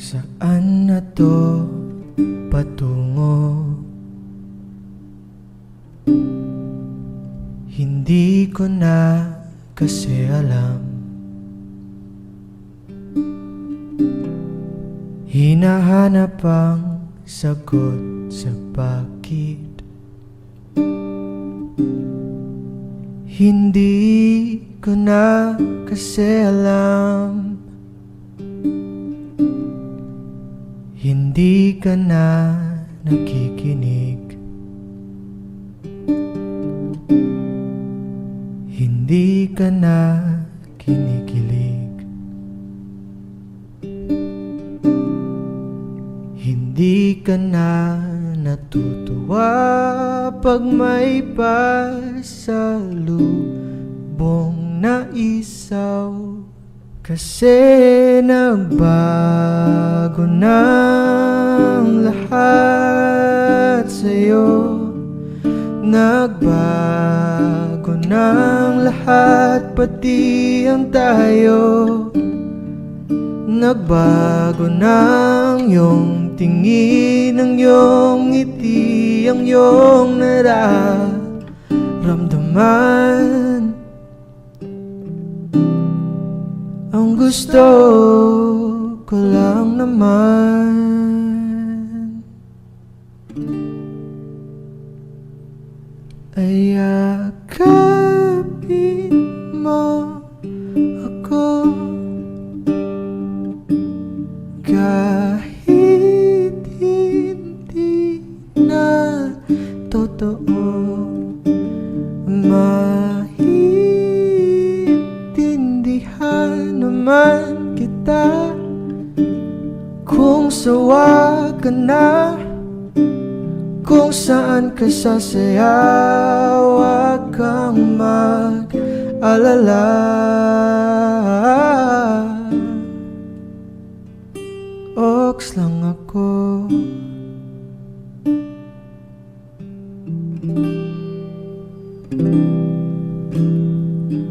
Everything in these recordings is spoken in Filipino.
Saan na to patungo? Hindi ko na kasi alam. Hinahanap ang sagot sa bakit. Hindi ko na kasi alam. Hindi ka na nakikinig. Hindi ka na kinikilig. Hindi ka na natutuwa pag may pasalubong na isaw. Kasi nagbago ng lahat sa'yo. Nagbago ng lahat, pati ang tayo. Nagbago ng iyong tingin, ang iyong ngiti, ang iyong nararamdaman. Ang gusto ko lang naman ay yakapin mo ako, kahit hindi na totoo. Maintindihan naman kita kung sawa ka na, kung saan ka sasaya. Huwag kang mag-alala. Oks lang ako.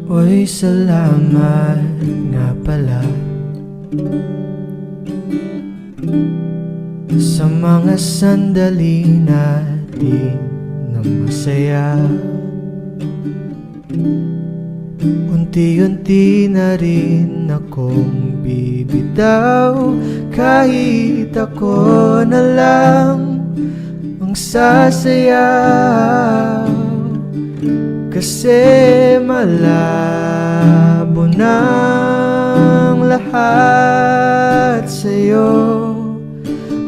Oy, salamat nga pala sa mga sandali natin na masaya. Unti-unti na rin akong bibitaw, kahit ako na lang ang sasayaw. Kasi malabo ng lahat sa'yo.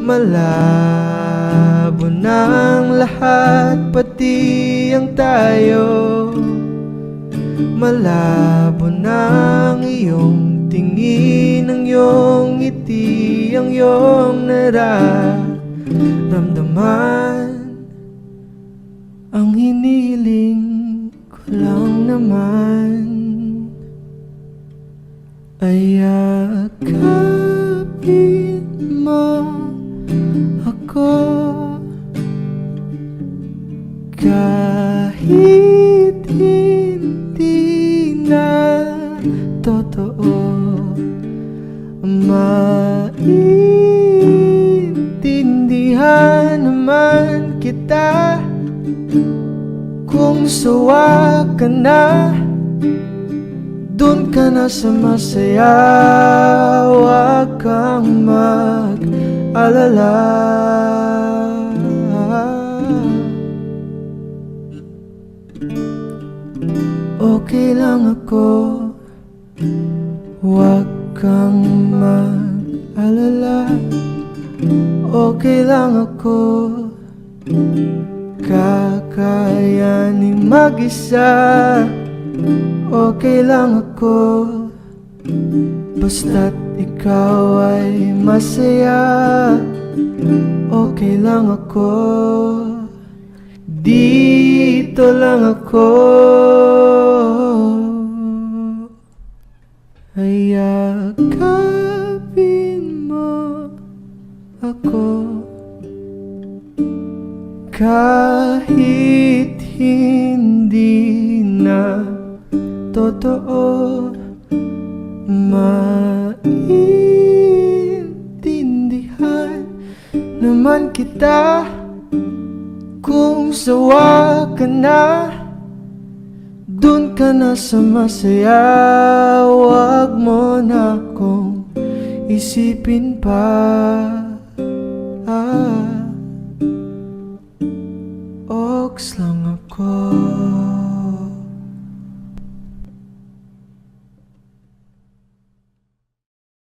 Malabo ng lahat, pati ang tayo. Malabo ng iyong tingin, ang iyong ngiti, ang iyong nararamdaman. Ang hiniling ko lang naman ay yakapin mo ako, kahit hindi na totoo. Maintindihan naman kita kung sawa ka na, dun ka na sa masaya. Huwag kang mag-alala. Okay lang ako. Huwag kang mag-alala. Okay lang ako. Kakayanin mag-isa. Okay lang ako, basta't ikaw ay masaya. Okay lang ako, dito lang ako. Ay yakapin mo ako, kahit hindi na totoo. Maintindihan naman kita kung sawa ka na. Dun ka na sa masaya, wag mo na akong isipin pa. Ox lang